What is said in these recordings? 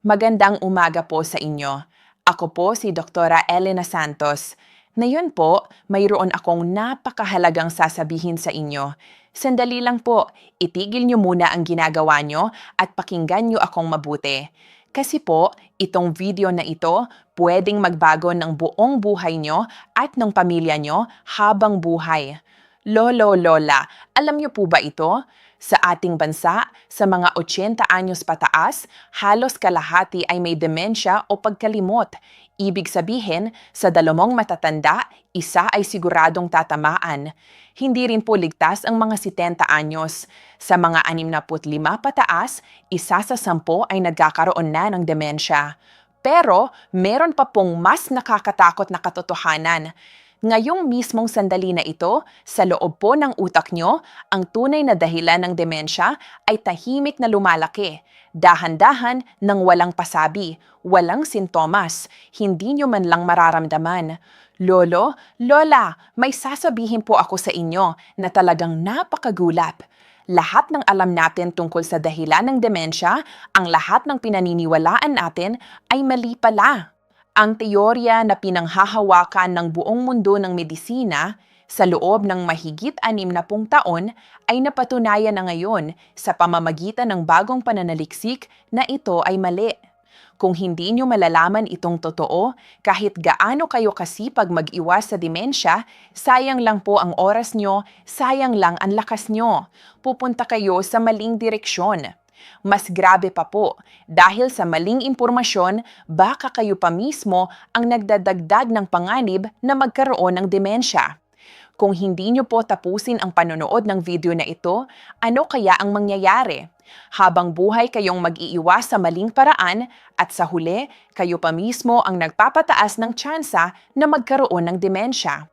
Magandang umaga po sa inyo. Ako po si Doktora Elena Santos. Ngayon po, mayroon akong napakahalagang sasabihin sa inyo. Sandali lang po, itigil niyo muna ang ginagawa niyo at pakinggan niyo akong mabuti. Kasi po, itong video na ito pwedeng magbago ng buong buhay niyo at ng pamilya niyo habang buhay. Lolo, Lola, alam niyo po ba ito? Sa ating bansa, sa mga 80 anyos pataas, halos kalahati ay may demensya o pagkalimot. Ibig sabihin, sa 2 matatanda, isa ay siguradong tatamaan. Hindi rin po ligtas ang mga 70 anyos. Sa mga 65 pataas, isa sa 10 ay nagkakaroon na ng demensya. Pero, meron pa pong mas nakakatakot na katotohanan. Ngayong mismong sandali na ito, sa loob po ng utak nyo, ang tunay na dahilan ng demensya ay tahimik na lumalaki, dahan-dahan ng walang pasabi, walang sintomas, hindi nyo man lang mararamdaman. Lolo, Lola, may sasabihin po ako sa inyo na talagang napakagulat. Lahat ng alam natin tungkol sa dahilan ng demensya, ang lahat ng pinaniniwalaan natin ay mali pala. Ang teorya na pinanghahawakan ng buong mundo ng medisina sa loob ng mahigit 60 taon ay napatunayan na ngayon sa pamamagitan ng bagong pananaliksik na ito ay mali. Kung hindi nyo malalaman itong totoo, kahit gaano kayo kasipag mag-iwas sa demensya, sayang lang po ang oras nyo, sayang lang ang lakas nyo. Pupunta kayo sa maling direksyon. Mas grabe pa po, dahil sa maling impormasyon, baka kayo pa mismo ang nagdadagdag ng panganib na magkaroon ng demensya. Kung hindi nyo po tapusin ang panonood ng video na ito, ano kaya ang mangyayari? Habang buhay kayong mag-iiwas sa maling paraan at sa huli, kayo pa mismo ang nagpapataas ng tsansa na magkaroon ng demensya.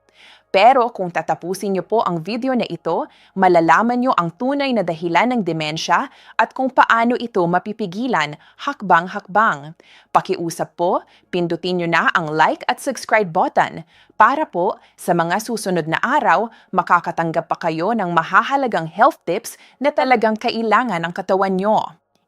Pero kung tatapusin niyo po ang video na ito, malalaman niyo ang tunay na dahilan ng demensya at kung paano ito mapipigilan, hakbang-hakbang. Pakiusap po, pindutin niyo na ang like at subscribe button para po sa mga susunod na araw, makakatanggap pa kayo ng mahahalagang health tips na talagang kailangan ng katawan niyo.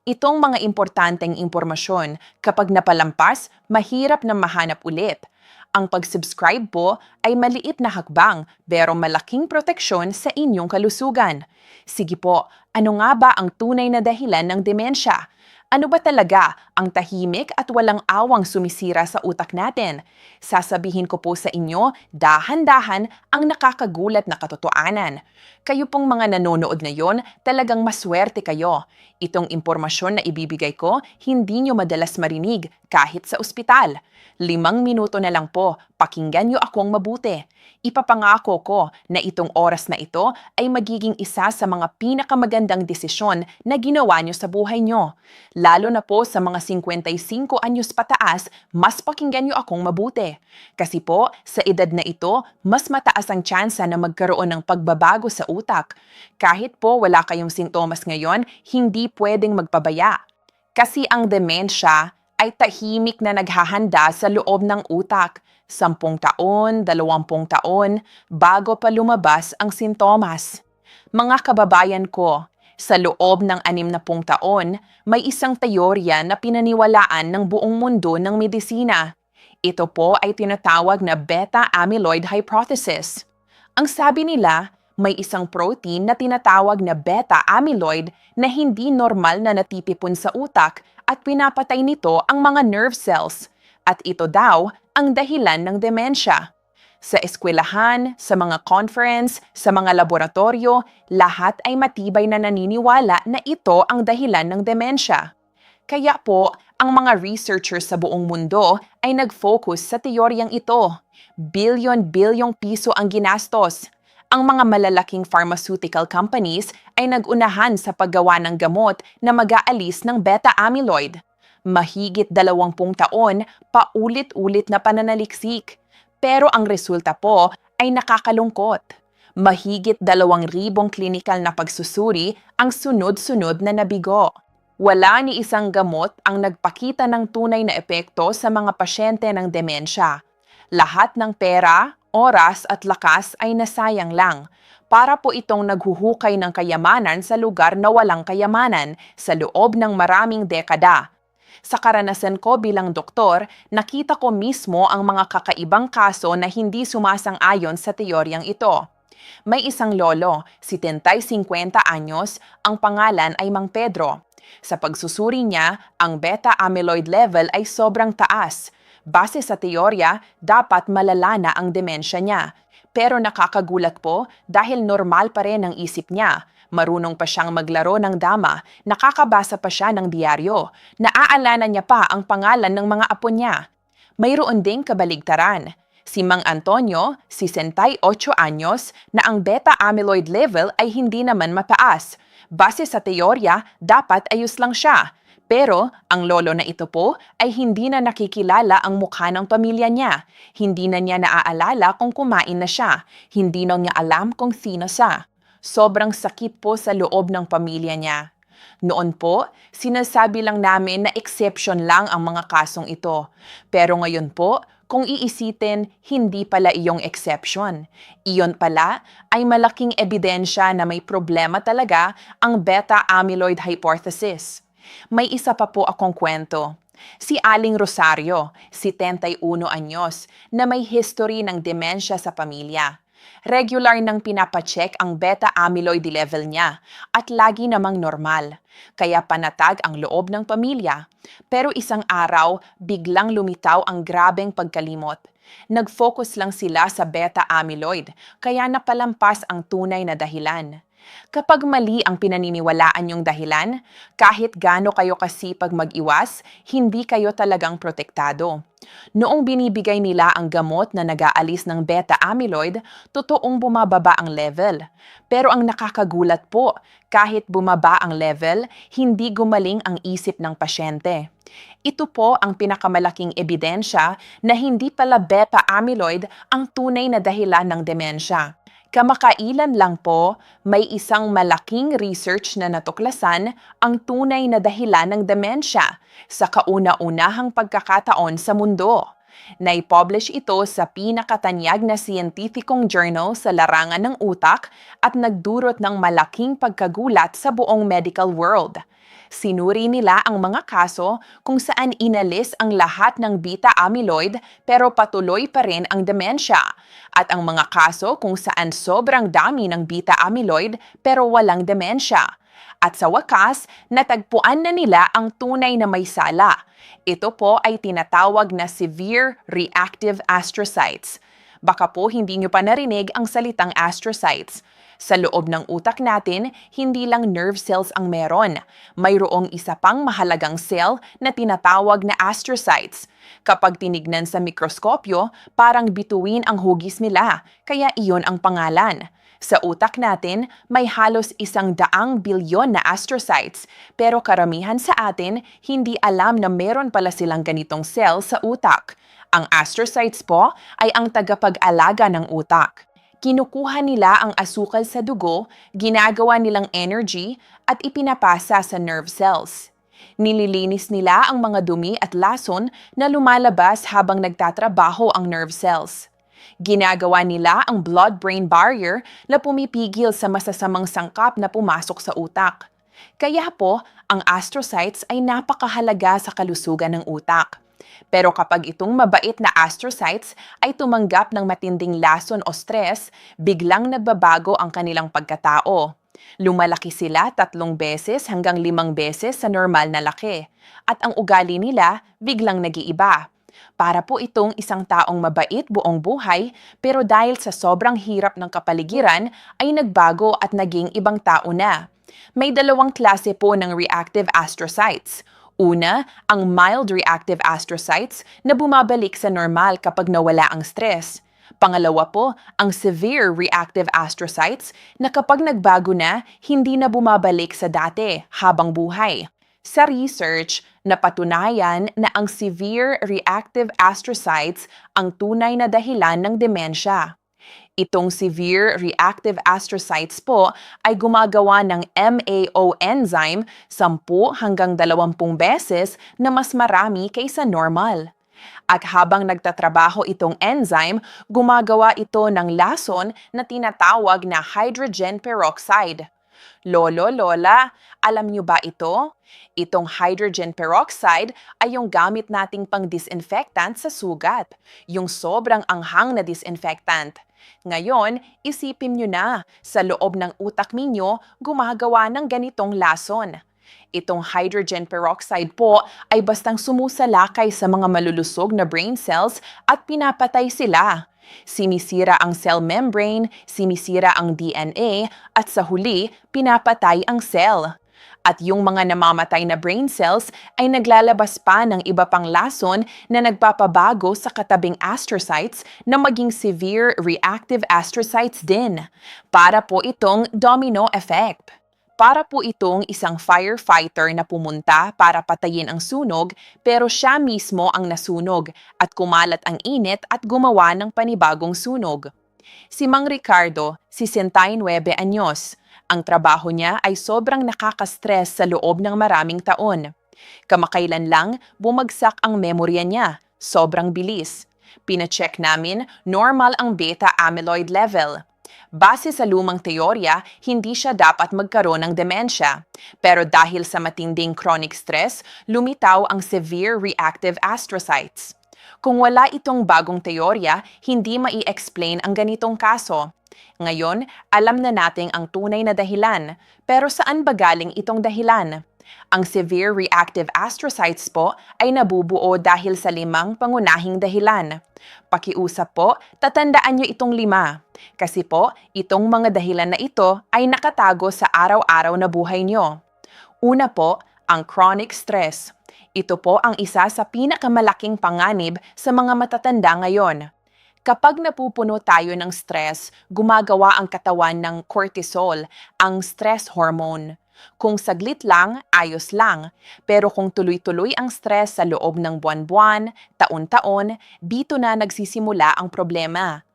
Itong mga importanteng impormasyon, kapag napalampas, mahirap na mahanap ulit. Ang pag-subscribe po ay maliit na hakbang pero malaking proteksyon sa inyong kalusugan. Sige po, ano nga ba ang tunay na dahilan ng demensya? Ano ba talaga ang tahimik at walang awang sumisira sa utak natin? Sasabihin ko po sa inyo, dahan-dahan ang nakakagulat na katotohanan. Kayo pong mga nanonood ngayon, talagang maswerte kayo. Itong impormasyon na ibibigay ko, hindi nyo madalas marinig kahit sa ospital. 5 minuto na lang po, pakinggan nyo akong mabuti. Ipapangako ko na itong oras na ito ay magiging isa sa mga pinakamagandang desisyon na ginawa nyo sa buhay nyo. Lalo na po sa mga 55 anyos pataas, mas pakinggan nyo akong mabuti. Kasi po, sa edad na ito, mas mataas ang tsansa na magkaroon ng pagbabago sa utak. Kahit po wala kayong sintomas ngayon, hindi pwedeng magpabaya. Kasi ang demensya ay tahimik na naghahanda sa loob ng utak, 10 taon, 20 taon, bago pa lumabas ang sintomas. Mga kababayan ko, sa loob ng 60 taon, may isang teorya na pinaniwalaan ng buong mundo ng medisina. Ito po ay tinatawag na beta-amyloid hypothesis. Ang sabi nila, may isang protein na tinatawag na beta-amyloid na hindi normal na natitipon sa utak at pinapatay nito ang mga nerve cells. At ito daw ang dahilan ng demensya. Sa eskwelahan, sa mga conference, sa mga laboratorio, lahat ay matibay na naniniwala na ito ang dahilan ng demensya. Kaya po, ang mga researchers sa buong mundo ay nag-focus sa teoryang ito. Bilyon-bilyong piso ang ginastos. Ang mga malalaking pharmaceutical companies ay nag-unahan sa paggawa ng gamot na mag-aalis ng beta-amyloid. Mahigit 20 taon, paulit-ulit na pananaliksik. Pero ang resulta po ay nakakalungkot. Mahigit 2,000 klinikal na pagsusuri ang sunod-sunod na nabigo. Wala ni isang gamot ang nagpakita ng tunay na epekto sa mga pasyente ng demensya. Lahat ng pera, oras at lakas ay nasayang lang. Para po itong naghuhukay ng kayamanan sa lugar na walang kayamanan sa loob ng maraming dekada. Sa karanasan ko bilang doktor, nakita ko mismo ang mga kakaibang kaso na hindi sumasang-ayon sa teoryang ito. May isang lolo, 50 anyos, ang pangalan ay Mang Pedro. Sa pagsusuri niya, ang beta-amyloid level ay sobrang taas. Base sa teorya, dapat malala na ang demensya niya. Pero nakakagulat po dahil normal pa rin ang isip niya. Marunong pa siyang maglaro ng dama, nakakabasa pa siya ng diaryo, naaalala niya pa ang pangalan ng mga apo niya. Mayroon ding kabaligtaran. Si Mang Antonio, 68 anyos, na ang beta-amyloid level ay hindi naman mataas. Base sa teorya, dapat ayos lang siya. Pero ang lolo na ito po ay hindi na nakikilala ang mukha ng pamilya niya. Hindi na niya naaalala kung kumain na siya. Hindi na niya alam kung sino siya. Sobrang sakit po sa loob ng pamilya niya. Noon po, sinasabi lang namin na exception lang ang mga kasong ito. Pero ngayon po, kung iisitin, hindi pala iyong exception. Iyon pala ay malaking ebidensya na may problema talaga ang beta-amyloid hypothesis. May isa pa po akong kwento. Si Aling Rosario, 71 anyos, na may history ng demensya sa pamilya. Regular nang pinapacheck ang beta-amyloid level niya at lagi namang normal. Kaya panatag ang loob ng pamilya. Pero isang araw, biglang lumitaw ang grabeng pagkalimot. Nag-focus lang sila sa beta-amyloid, kaya napalampas ang tunay na dahilan. Kapag mali ang pinaniniwalaan yung dahilan, kahit gaano kayo kasipag mag-iwas, hindi kayo talagang protektado. Noong binibigay nila ang gamot na nag-aalis ng beta-amyloid, totoong bumababa ang level. Pero ang nakakagulat po, kahit bumaba ang level, hindi gumaling ang isip ng pasyente. Ito po ang pinakamalaking ebidensya na hindi pala beta-amyloid ang tunay na dahilan ng demensya. Kamakailan lang po, may isang malaking research na natuklasan ang tunay na dahilan ng demensya sa kauna-unahang pagkakataon sa mundo. Nai-publish ito sa pinakatanyag na siyentipikong journal sa larangan ng utak at nagdurot ng malaking pagkagulat sa buong medical world. Sinuri nila ang mga kaso kung saan inalis ang lahat ng beta-amyloid pero patuloy pa rin ang demensya at ang mga kaso kung saan sobrang dami ng beta-amyloid pero walang demensya. At sa wakas, natagpuan na nila ang tunay na may sala. Ito po ay tinatawag na severe reactive astrocytes. Baka po hindi nyo pa narinig ang salitang astrocytes. Sa loob ng utak natin, hindi lang nerve cells ang meron. Mayroong isa pang mahalagang cell na tinatawag na astrocytes. Kapag tinignan sa mikroskopyo, parang bituin ang hugis nila, kaya iyon ang pangalan. Sa utak natin, may halos 100 bilyon na astrocytes, pero karamihan sa atin hindi alam na meron pala silang ganitong cell sa utak. Ang astrocytes po ay ang tagapag-alaga ng utak. Kinukuha nila ang asukal sa dugo, ginagawa nilang energy at ipinapasa sa nerve cells. Nililinis nila ang mga dumi at lason na lumalabas habang nagtatrabaho ang nerve cells. Ginagawa nila ang blood-brain barrier na pumipigil sa masasamang sangkap na pumasok sa utak. Kaya po, ang astrocytes ay napakahalaga sa kalusugan ng utak. Pero kapag itong mabait na astrocytes ay tumanggap ng matinding lason o stress, biglang nagbabago ang kanilang pagkatao. Lumalaki sila 3 beses hanggang 5 beses sa normal na laki. At ang ugali nila biglang nag-iiba. Para po itong isang taong mabait buong buhay, pero dahil sa sobrang hirap ng kapaligiran ay nagbago at naging ibang tao na. May 2 klase po ng reactive astrocytes. Una, ang mild reactive astrocytes na bumabalik sa normal kapag nawala ang stress. Pangalawa po, ang severe reactive astrocytes na kapag nagbago na, hindi na bumabalik sa dati habang buhay. Sa research, napatunayan na ang severe reactive astrocytes ang tunay na dahilan ng demensya. Itong severe reactive astrocytes po ay gumagawa ng MAO enzyme 10 hanggang 20 beses na mas marami kaysa normal. At habang nagtatrabaho itong enzyme, gumagawa ito ng lason na tinatawag na hydrogen peroxide. Lolo, Lola, alam niyo ba ito? Itong hydrogen peroxide ay yung gamit nating pang-disinfectant sa sugat, yung sobrang anghang na disinfectant. Ngayon, isipin nyo na, sa loob ng utak ninyo, gumagawa ng ganitong lason. Itong hydrogen peroxide po ay bastang sumusalakay sa mga malulusog na brain cells at pinapatay sila. Sinisira ang cell membrane, sinisira ang DNA, at sa huli, pinapatay ang cell. At yung mga namamatay na brain cells ay naglalabas pa ng iba pang lason na nagpapabago sa katabing astrocytes na maging severe reactive astrocytes din. Para po itong domino effect. Para po itong isang firefighter na pumunta para patayin ang sunog pero siya mismo ang nasunog at kumalat ang init at gumawa ng panibagong sunog. Si Mang Ricardo, 69 anyos. Ang trabaho niya ay sobrang nakaka-stress sa loob ng maraming taon. Kamakailan lang, bumagsak ang memorya niya. Sobrang bilis. Pina-check namin, normal ang beta amyloid level. Base sa lumang teorya, hindi siya dapat magkaroon ng demensya. Pero dahil sa matinding chronic stress, lumitaw ang severe reactive astrocytes. Kung wala itong bagong teorya, hindi mai-explain ang ganitong kaso. Ngayon, alam na nating ang tunay na dahilan. Pero saan ba galing itong dahilan? Ang severe reactive astrocytes po ay nabubuo dahil sa 5 pangunahing dahilan. Pakiusap po, tatandaan nyo itong 5. Kasi po, itong mga dahilan na ito ay nakatago sa araw-araw na buhay nyo. Una po, ang chronic stress. Ito po ang isa sa pinakamalaking panganib sa mga matatanda ngayon. Kapag napupuno tayo ng stress, gumagawa ang katawan ng cortisol, ang stress hormone. Kung saglit lang, ayos lang. Pero kung tuloy-tuloy ang stress sa loob ng buwan-buwan, taon-taon, dito na nagsisimula ang problema.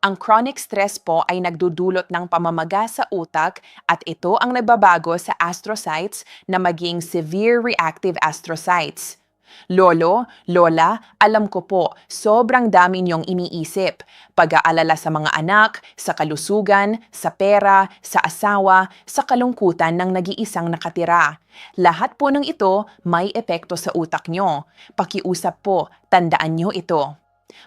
Ang chronic stress po ay nagdudulot ng pamamaga sa utak at ito ang nagbabago sa astrocytes na maging severe reactive astrocytes. Lolo, Lola, alam ko po, sobrang dami niyong iniisip. Pag-aalala sa mga anak, sa kalusugan, sa pera, sa asawa, sa kalungkutan ng nag-iisang nakatira. Lahat po ng ito may epekto sa utak niyo. Pakiusap po, tandaan niyo ito.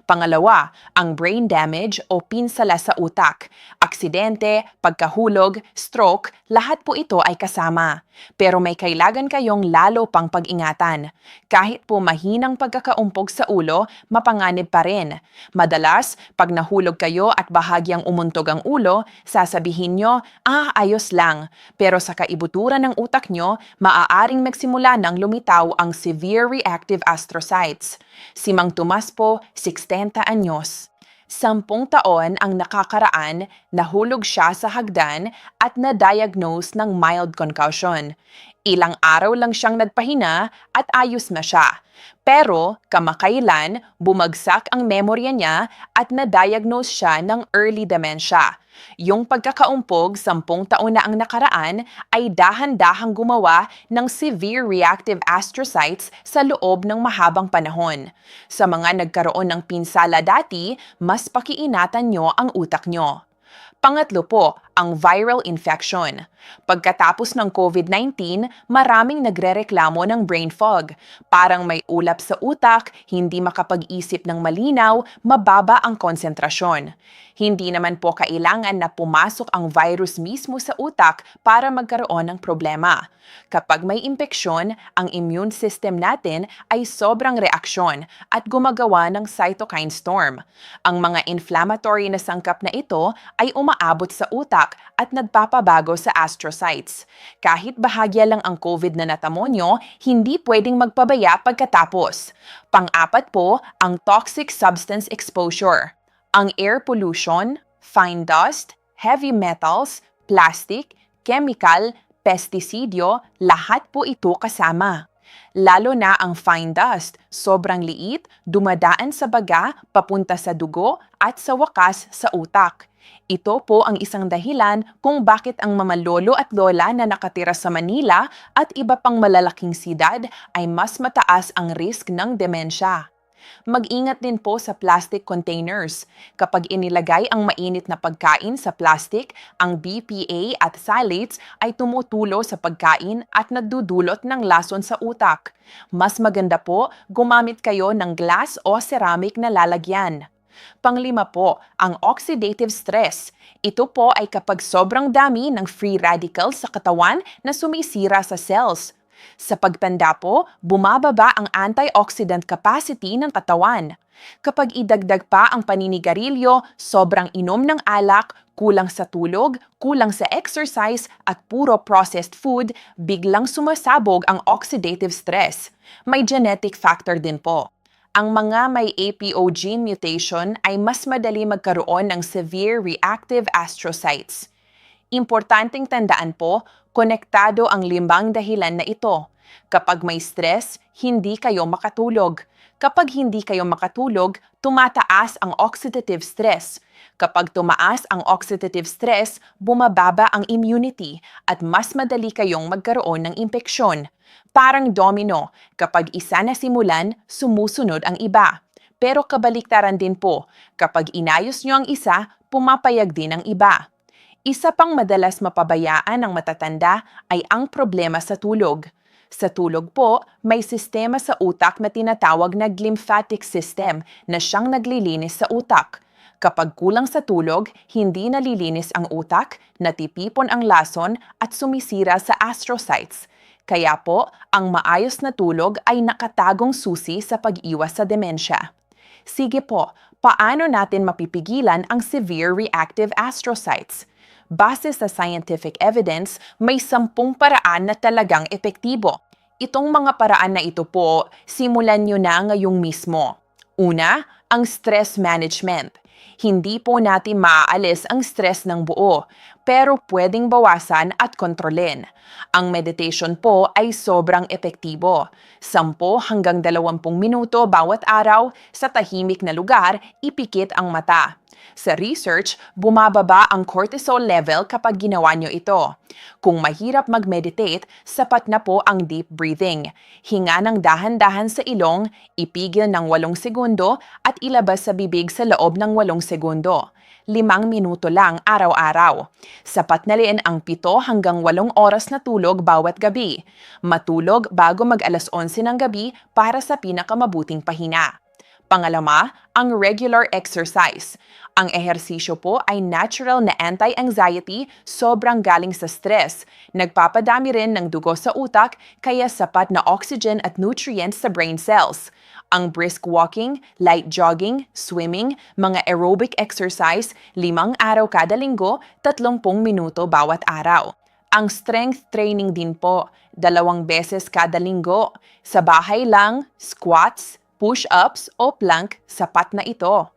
Pangalawa, ang brain damage o pinsala sa utak. Aksidente, pagkahulog, stroke, lahat po ito ay kasama. Pero may kailangan kayong lalo pang pag-ingatan. Kahit po mahinang pagkakaumpog sa ulo, mapanganib pa rin. Madalas, pag nahulog kayo at bahagyang umuntog ang ulo, sasabihin nyo, ayos lang. Pero sa kaibuturan ng utak nyo, maaaring magsimula ng lumitaw ang severe reactive astrocytes. Si Mang Tomas po, 60 anyos. 10 taon ang nakakaraan, nahulog siya sa hagdan at na-diagnose ng mild concussion. Ilang araw lang siyang nagpahinga at ayos na siya. Pero kamakailan, bumagsak ang memorya niya at na-diagnose siya ng early dementia. Yung pagkakaumpog 10 taon na ang nakaraan ay dahan-dahang gumawa ng severe reactive astrocytes sa loob ng mahabang panahon. Sa mga nagkaroon ng pinsala dati, mas pakiinatan nyo ang utak nyo. Pangatlo po, ang viral infection. Pagkatapos ng COVID-19, maraming nagrereklamo ng brain fog. Parang may ulap sa utak, hindi makapag-isip ng malinaw, mababa ang konsentrasyon. Hindi naman po kailangan na pumasok ang virus mismo sa utak para magkaroon ng problema. Kapag may impeksyon, ang immune system natin ay sobrang reaksyon at gumagawa ng cytokine storm. Ang mga inflammatory na sangkap na ito ay umaabot sa utak at nagpapabago sa astrocytes. Kahit bahagya lang ang COVID na natamo nyo, hindi pwedeng magpabaya pagkatapos. Pang-apat po, ang toxic substance exposure. Ang air pollution, fine dust, heavy metals, plastic, chemical, pestisidyo, lahat po ito kasama. Lalo na ang fine dust, sobrang liit, dumadaan sa baga, papunta sa dugo at sa wakas sa utak. Ito po ang isang dahilan kung bakit ang mga lolo at lola na nakatira sa Manila at iba pang malalaking siyudad ay mas mataas ang risk ng demensya. Mag-ingat din po sa plastic containers. Kapag inilagay ang mainit na pagkain sa plastic, ang BPA at phthalates ay tumutulo sa pagkain at nagdudulot ng lason sa utak. Mas maganda po, gumamit kayo ng glass o ceramic na lalagyan. Panglima po, ang oxidative stress. Ito po ay kapag sobrang dami ng free radicals sa katawan na sumisira sa cells. Sa pagtanda po, bumababa ang antioxidant capacity ng katawan. Kapag idagdag pa ang paninigarilyo, sobrang inom ng alak, kulang sa tulog, kulang sa exercise at puro processed food, biglang sumasabog ang oxidative stress. May genetic factor din po. Ang mga may APO gene mutation ay mas madali magkaroon ng severe reactive astrocytes. Importanteng tandaan po, konektado ang 5 dahilan na ito. Kapag may stress, hindi kayo makatulog. Kapag hindi kayo makatulog, tumataas ang oxidative stress. Kapag tumaas ang oxidative stress, bumababa ang immunity at mas madali kayong magkaroon ng impeksyon. Parang domino, kapag isa na simulan, sumusunod ang iba. Pero kabaliktaran din po, kapag inayos nyo ang isa, pumapayag din ang iba. Isa pang madalas mapabayaan ng matatanda ay ang problema sa tulog. Sa tulog po, may sistema sa utak na tinatawag na glymphatic system na siyang naglilinis sa utak. Kapag kulang sa tulog, hindi nalilinis ang utak, natipipon ang lason at sumisira sa astrocytes. Kaya po, ang maayos na tulog ay nakatagong susi sa pag-iwas sa demensya. Sige po, paano natin mapipigilan ang severe reactive astrocytes? Base sa scientific evidence, may 10 paraan na talagang epektibo. Itong mga paraan na ito po, simulan nyo na ngayong mismo. Una, ang stress management. Hindi po natin maaalis ang stress ng buo, pero pwedeng bawasan at kontrolin. Ang meditation po ay sobrang epektibo. 10 hanggang 20 minuto bawat araw sa tahimik na lugar, ipikit ang mata. Sa research, bumababa ang cortisol level kapag ginawa nyo ito. Kung mahirap mag-meditate, sapat na po ang deep breathing. Hinga ng dahan-dahan sa ilong, ipigil ng 8 segundo at ilabas sa bibig sa loob ng 8 segundo. 5 minuto lang araw-araw. Sapat na rin ang 7 hanggang 8 oras na tulog bawat gabi. Matulog bago mag-alas 11 ng gabi para sa pinakamabuting pahinga. Pangalawa, ang regular exercise. Ang ehersisyo po ay natural na anti-anxiety, sobrang galing sa stress. Nagpapadami rin ng dugo sa utak, kaya sapat na oxygen at nutrients sa brain cells. Ang brisk walking, light jogging, swimming, mga aerobic exercise, 5 araw kada linggo, 30 minuto bawat araw. Ang strength training din po, 2 beses kada linggo. Sa bahay lang, squats, push-ups o plank, sapat na ito.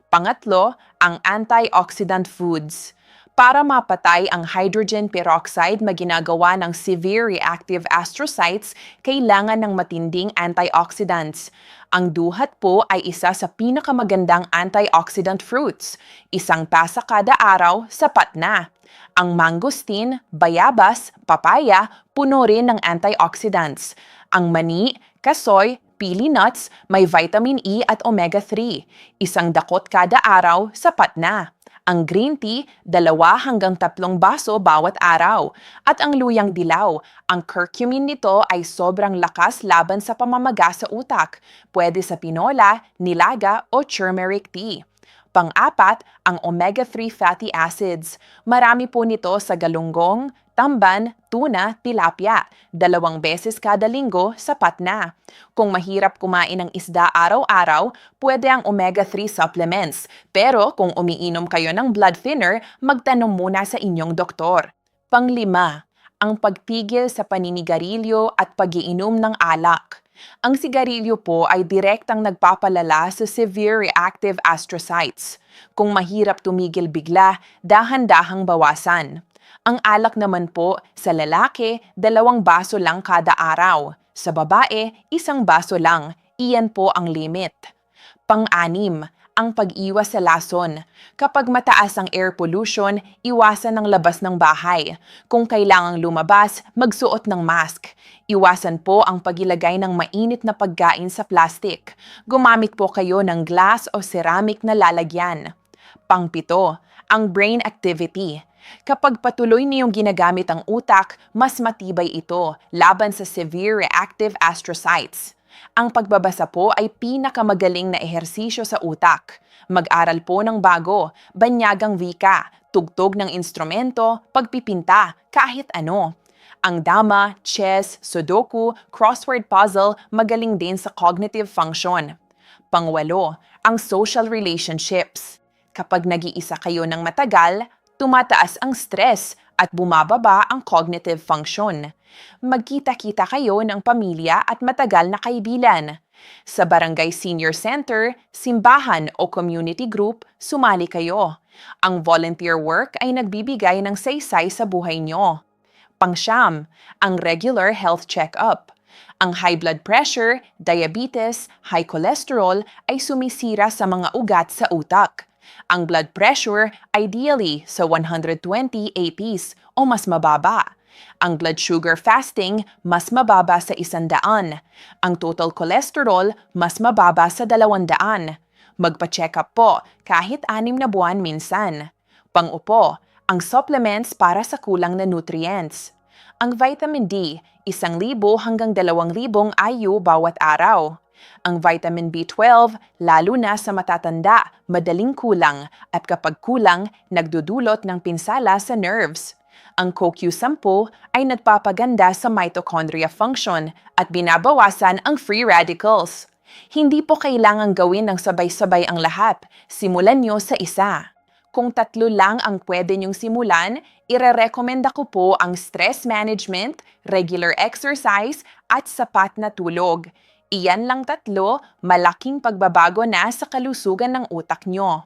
Pangatlo, ang antioxidant foods. Para mapatay ang hydrogen peroxide na ginagawa ng severe reactive astrocytes, kailangan ng matinding antioxidants. Ang duhat po ay isa sa pinakamagandang antioxidant fruits. 1 tasa kada araw, sapat na. Ang mangosteen, bayabas, papaya, puno rin ng antioxidants. Ang mani, kasoy, pili nuts, may vitamin E at omega-3. 1 dakot kada araw, sapat na. Ang green tea, 2 hanggang 3 baso bawat araw. At ang luyang dilaw, ang curcumin nito ay sobrang lakas laban sa pamamaga sa utak. Pwede sa pinola, nilaga o turmeric tea. Pang-apat, ang omega-3 fatty acids. Marami po nito sa galunggong, tamban, tuna, tilapia. 2 beses kada linggo, sapat na. Kung mahirap kumain ng isda araw-araw, pwede ang omega-3 supplements. Pero kung umiinom kayo ng blood thinner, magtanong muna sa inyong doktor. Panglima, ang pagpigil sa paninigarilyo at pag-iinom ng alak. Ang sigarilyo po ay direktang nagpapalala sa severe reactive astrocytes. Kung mahirap tumigil bigla, dahan-dahang bawasan. Ang alak naman po, sa lalaki, 2 baso lang kada araw. Sa babae, 1 baso lang. Iyan po ang limit. Pang-anim, ang pag-iwas sa lason. Kapag mataas ang air pollution, iwasan ang labas ng bahay. Kung kailangang lumabas, magsuot ng mask. Iwasan po ang pagilagay ng mainit na pagkain sa plastic. Gumamit po kayo ng glass o ceramic na lalagyan. Pangpito, ang brain activity. Kapag patuloy niyong ginagamit ang utak, mas matibay ito laban sa severe reactive astrocytes. Ang pagbabasa po ay pinakamagaling na ehersisyo sa utak. Mag-aral po ng bago, banyagang wika, tugtog ng instrumento, pagpipinta, kahit ano. Ang dama, chess, sudoku, crossword puzzle magaling din sa cognitive function. Pangwalo, ang social relationships. Kapag nag-iisa kayo ng matagal, tumataas ang stress at bumababa ang cognitive function. Magkita-kita kayo ng pamilya at matagal na kaibigan. Sa barangay senior center, simbahan o community group, sumali kayo. Ang volunteer work ay nagbibigay ng saysay sa buhay nyo. Pangsyam, ang regular health check-up. Ang high blood pressure, diabetes, high cholesterol ay sumisira sa mga ugat sa utak. Ang blood pressure ideally sa 120 APs o mas mababa. Ang blood sugar fasting mas mababa sa 100. Ang total cholesterol mas mababa sa 200. Magpa-check up po kahit 6 na buwan minsan. Pang-upo, ang supplements para sa kulang na nutrients. Ang vitamin D, 1,000 hanggang 2,000 IU bawat araw. Ang vitamin B12, lalo na sa matatanda, madaling kulang at kapag kulang, nagdudulot ng pinsala sa nerves. Ang CoQ10 ay nagpapaganda sa mitochondria function at binabawasan ang free radicals. Hindi po kailangang gawin ng sabay-sabay ang lahat. Simulan nyo sa isa. Kung 3 lang ang pwede nyong simulan, ire-recommenda ko po ang stress management, regular exercise, at sapat na tulog. Iyan lang 3, malaking pagbabago na sa kalusugan ng utak nyo.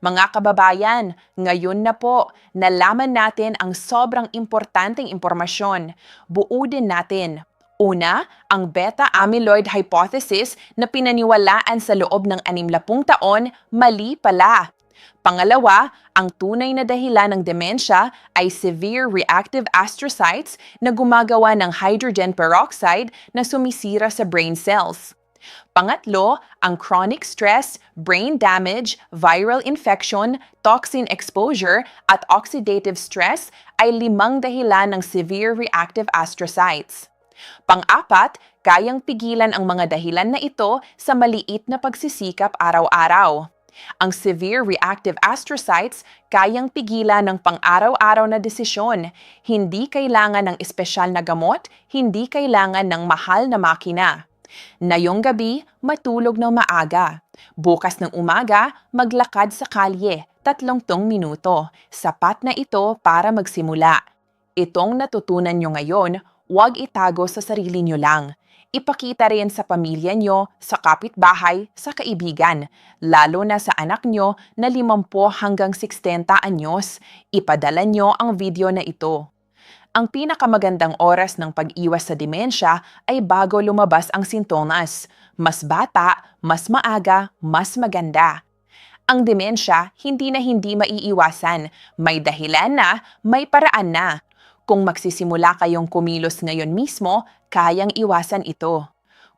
Mga kababayan, ngayon na po, nalaman natin ang sobrang importanteng impormasyon. Buudin natin. Una, ang beta-amyloid hypothesis na pinaniwalaan sa loob ng 60 taon, mali pala. Pangalawa, ang tunay na dahilan ng demensya ay severe reactive astrocytes na gumagawa ng hydrogen peroxide na sumisira sa brain cells. Pangatlo, ang chronic stress, brain damage, viral infection, toxin exposure, at oxidative stress ay 5 dahilan ng severe reactive astrocytes. Pang-apat, kayang pigilan ang mga dahilan na ito sa maliit na pagsisikap araw-araw. Ang severe reactive astrocytes kayang pigilan ng pang-araw-araw na desisyon. Hindi kailangan ng espesyal na gamot, hindi kailangan ng mahal na makina. Ngayong gabi, matulog ng maaga. Bukas ng umaga, maglakad sa kalye, 30 minuto. Sapat na ito para magsimula. Itong natutunan nyo ngayon, huwag itago sa sarili nyo lang. Ipakita rin sa pamilya nyo, sa kapitbahay, sa kaibigan, lalo na sa anak nyo na 50 hanggang 60 anyos. Ipadala nyo ang video na ito. Ang pinakamagandang oras ng pag-iwas sa demensya ay bago lumabas ang sintomas. Mas bata, mas maaga, mas maganda. Ang demensya, hindi na hindi maiiwasan. May dahilan na, may paraan na. Kung magsisimula kayong kumilos ngayon mismo, kayang iwasan ito.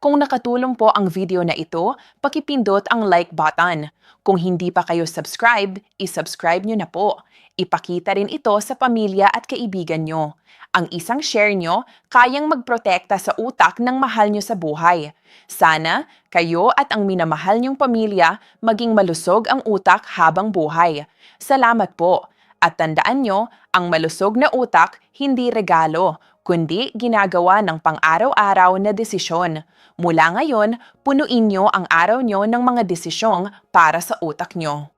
Kung nakatulong po ang video na ito, pakipindot ang like button. Kung hindi pa kayo subscribe, isubscribe nyo na po. Ipakita rin ito sa pamilya at kaibigan nyo. Ang isang share nyo, kayang magprotekta sa utak ng mahal nyo sa buhay. Sana, kayo at ang minamahal nyong pamilya maging malusog ang utak habang buhay. Salamat po. At tandaan nyo, ang malusog na utak hindi regalo, kundi ginagawa ng pang-araw-araw na desisyon. Mula ngayon, punuin nyo ang araw nyo ng mga desisyong para sa utak nyo.